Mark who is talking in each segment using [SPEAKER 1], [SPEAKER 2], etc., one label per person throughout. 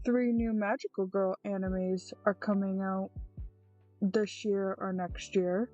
[SPEAKER 1] 3 new Magical Girl animes are coming out this year or next year,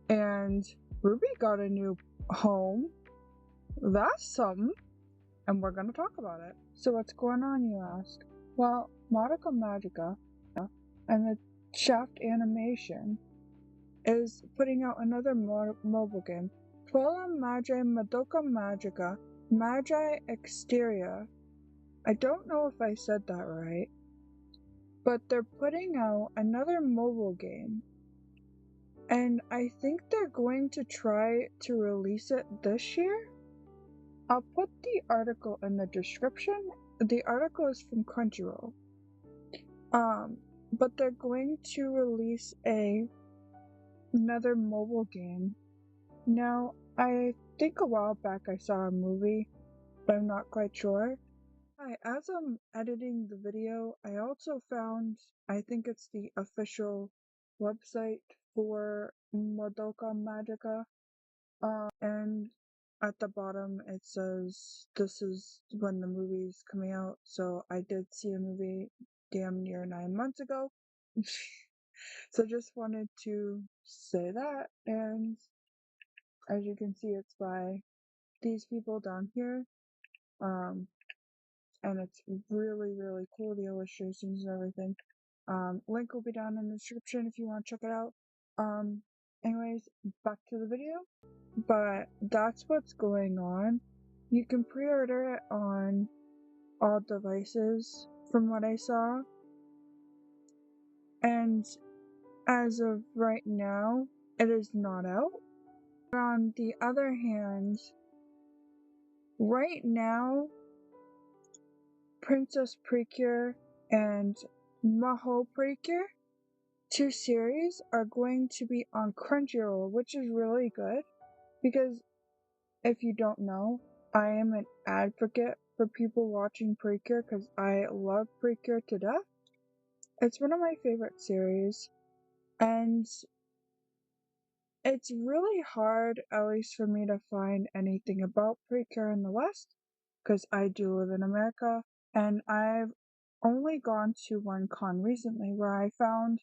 [SPEAKER 1] and RWBY got a new home. That's something, and we're gonna talk about it. So what's going on, you ask? Well, Madoka Magica and the Shaft Animation is putting out another mobile game, Twila Magi Madoka Magica Magi Exteria. I don't know if I said that right, but they're putting out another mobile game, and I think they're going to try to release it this year. I'll put the article in the description. The article is from Crunchyroll. But they're going to release another mobile game. Now, I think a while back I saw a movie, but I'm not quite sure. As I'm editing the video, I also found, I think it's the official website for Madoka Magica, and at the bottom it says this is when the movie's coming out, so I did see a movie damn near 9 months ago. So just wanted to say that, and as you can see, it's by these people down here, and it's really, really cool, the illustrations and everything. Link will be down in the description if you want to check it out. Anyways, back to the video. But that's what's going on. You can pre-order it on all devices from what I saw. And as of right now, it is not out. But on the other hand, right now, Princess Precure and Maho Precure, 2 series, are going to be on Crunchyroll, which is really good. Because if you don't know, I am an advocate for people watching Precure because I love Precure to death. It's one of my favorite series, and it's really hard, at least for me, to find anything about Precure in the West because I do live in America, and I've only gone to one con recently where I found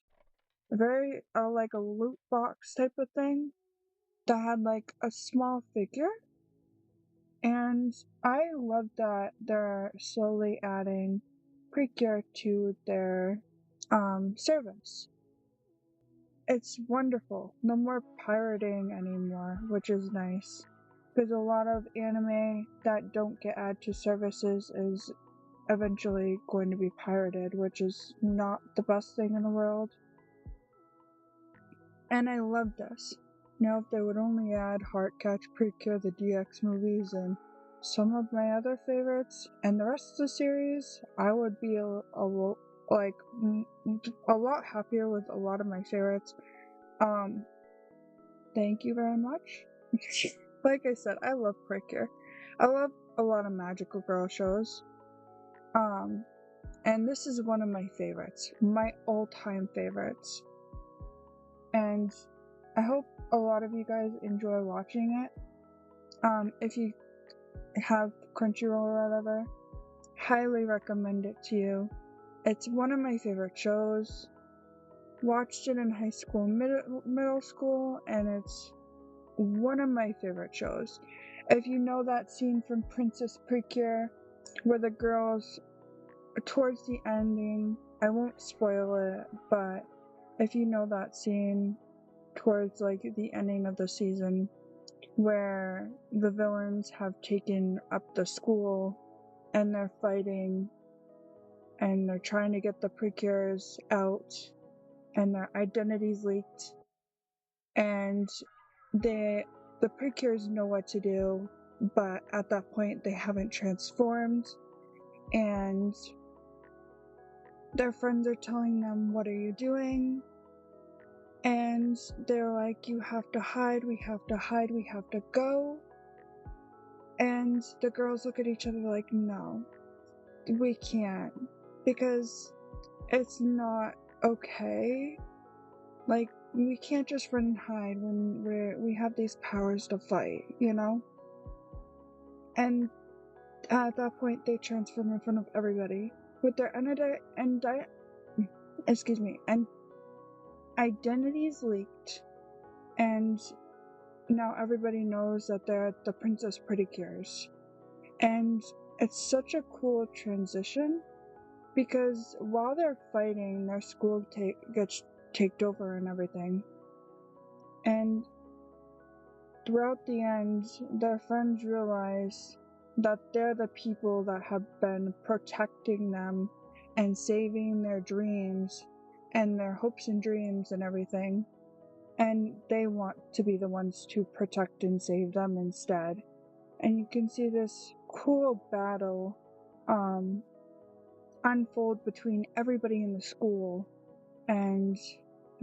[SPEAKER 1] a very like a loot box type of thing that had like a small figure. And I love that they're slowly adding Precure to their service. It's wonderful. No more pirating anymore, which is nice. Because a lot of anime that don't get added to services is eventually going to be pirated, which is not the best thing in the world. And I love this. Now, if they would only add Heartcatch, Precure, the DX movies, and some of my other favorites, and the rest of the series, I would be a lot happier with a lot of my favorites. Thank you very much. Like I said, I love Precure. I love a lot of magical girl shows. And this is one of my favorites. My all-time favorites. And I hope a lot of you guys enjoy watching it. If you have Crunchyroll or whatever, highly recommend it to you. It's one of my favorite shows. Watched it in high school, middle school, and it's one of my favorite shows. If you know that scene from Princess Precure where the girls, towards the ending, I won't spoil it, but if you know that scene towards like the ending of the season where the villains have taken up the school and they're fighting and they're trying to get the Precures out and their identities leaked, and the Precures know what to do, but at that point they haven't transformed, and their friends are telling them, what are you doing? And they're like, you have to hide, we have to hide, we have to go. And the girls look at each other like, no, we can't, because it's not okay. Like, we can't just run and hide when we have these powers to fight, you know? And At that point, they transform in front of everybody with their identities leaked, and now everybody knows that they're the Princess Pretty Cures. And it's such a cool transition, because while they're fighting, their school gets taken over and everything. And throughout the end, their friends realize that they're the people that have been protecting them and saving their dreams and their hopes and dreams and everything. And they want to be the ones to protect and save them instead. And you can see this cool battle unfold between everybody in the school and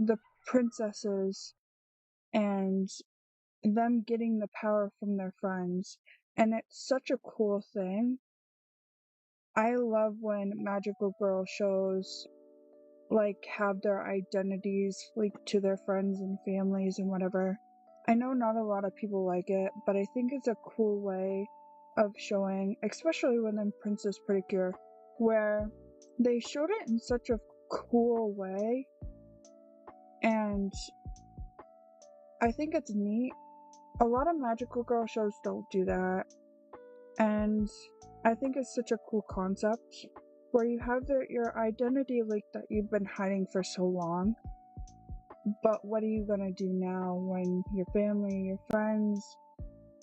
[SPEAKER 1] the princesses, and them getting the power from their friends. And it's such a cool thing. I love when magical girl shows like have their identities leaked to their friends and families and whatever. I know not a lot of people like it, but I think it's a cool way of showing, especially within Princess Pretty Cure, where they showed it in such a cool way, and I think it's neat. A lot of magical girl shows don't do that, and I think it's such a cool concept where you have your identity leak that you've been hiding for so long. But what are you gonna do now when your family, your friends,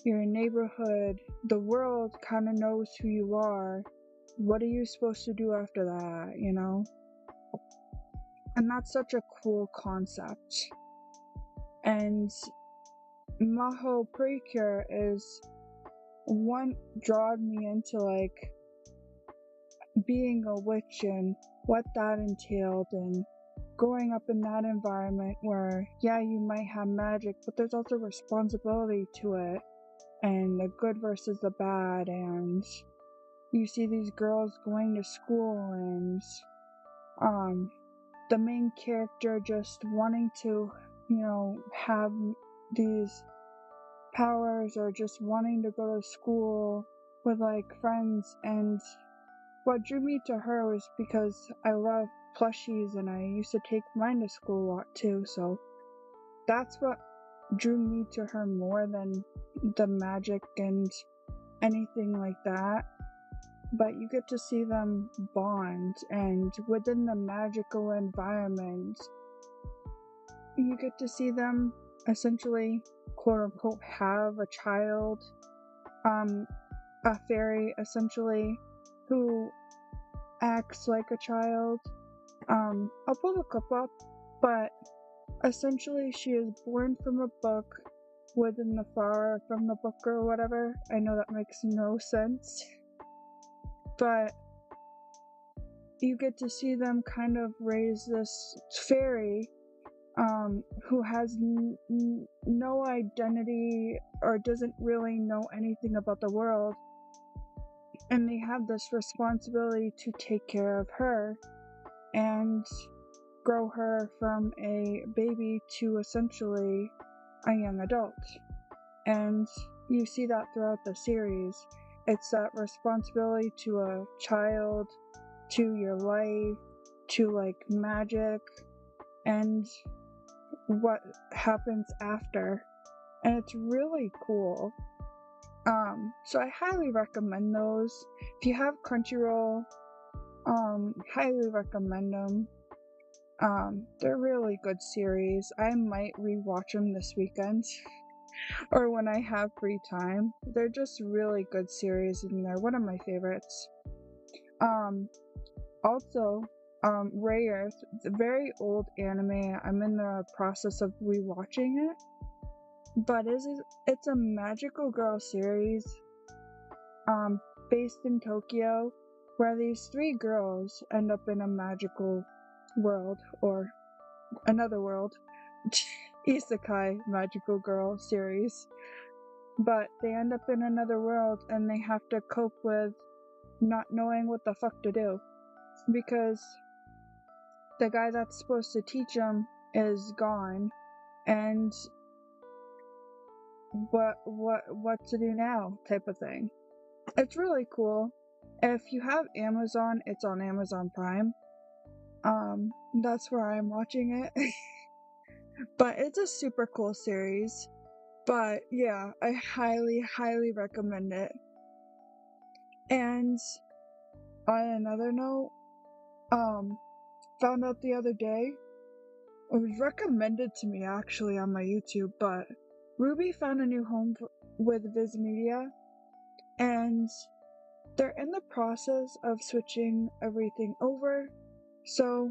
[SPEAKER 1] your neighborhood, the world kind of knows who you are? What are you supposed to do after that, you know? And that's such a cool concept. And Maho Precure is one drawing me into like being a witch and what that entailed, and growing up in that environment where, yeah, you might have magic, but there's also responsibility to it, and the good versus the bad, and you see these girls going to school, and the main character just wanting to, have these powers, or just wanting to go to school with like friends. And what drew me to her was because I love plushies and I used to take mine to school a lot too, so that's what drew me to her more than the magic and anything like that. But you get to see them bond, and within the magical environment, you get to see them essentially, quote unquote, have a child, a fairy essentially, who acts like a child. I'll pull the clip up, but essentially she is born from a book within the flower from the book or whatever. I know that makes no sense, but you get to see them kind of raise this fairy who has no identity or doesn't really know anything about the world, and they have this responsibility to take care of her and grow her from a baby to essentially a young adult. And you see that throughout the series. It's that responsibility to a child, to your life, to like magic, and what happens after. And it's really cool. So I highly recommend those. If you have Crunchyroll, highly recommend them. They're really good series. I might rewatch them this weekend or when I have free time. They're just really good series, and they're one of my favorites. Also, Ray Earth, it's a very old anime. I'm in the process of rewatching it, but it's a magical girl series, based in Tokyo, where these three girls end up in a magical world, or another world, isekai magical girl series, but they end up in another world and they have to cope with not knowing what the fuck to do, because the guy that's supposed to teach them is gone, and what to do now type of thing. It's really cool. If you have Amazon, it's on Amazon Prime. That's where I'm watching it. But it's a super cool series. But yeah, I highly, highly recommend it. And on another note, found out the other day, it was recommended to me actually on my YouTube, but RWBY found a new home with Viz Media, and they're in the process of switching everything over. So,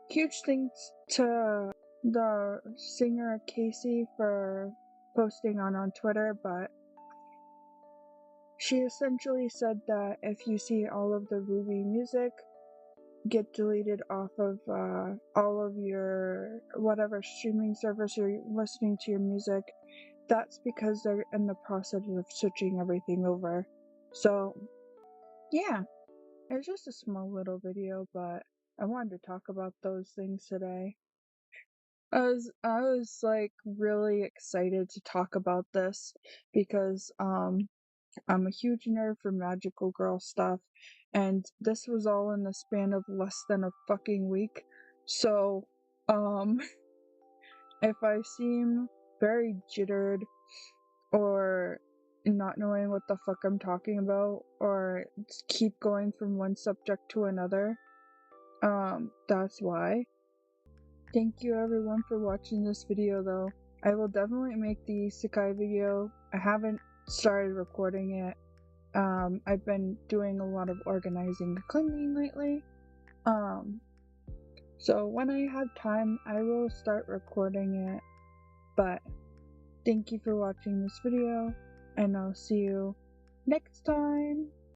[SPEAKER 1] huge thanks to the singer Casey for posting on Twitter, but she essentially said that if you see all of the RWBY music get deleted off of all of your whatever streaming service you're listening to your music, that's because they're in the process of switching everything over. So yeah, it's just a small little video, but I wanted to talk about those things today. I was like really excited to talk about this because I'm a huge nerd for magical girl stuff, and this was all in the span of less than a fucking week. So, if I seem very jittered or not knowing what the fuck I'm talking about, or keep going from one subject to another, that's why. Thank you everyone for watching this video though. I will definitely make the isekai video. I haven't started recording it. I've been doing a lot of organizing and cleaning lately. So when I have time, I will start recording it. But thank you for watching this video, and I'll see you next time.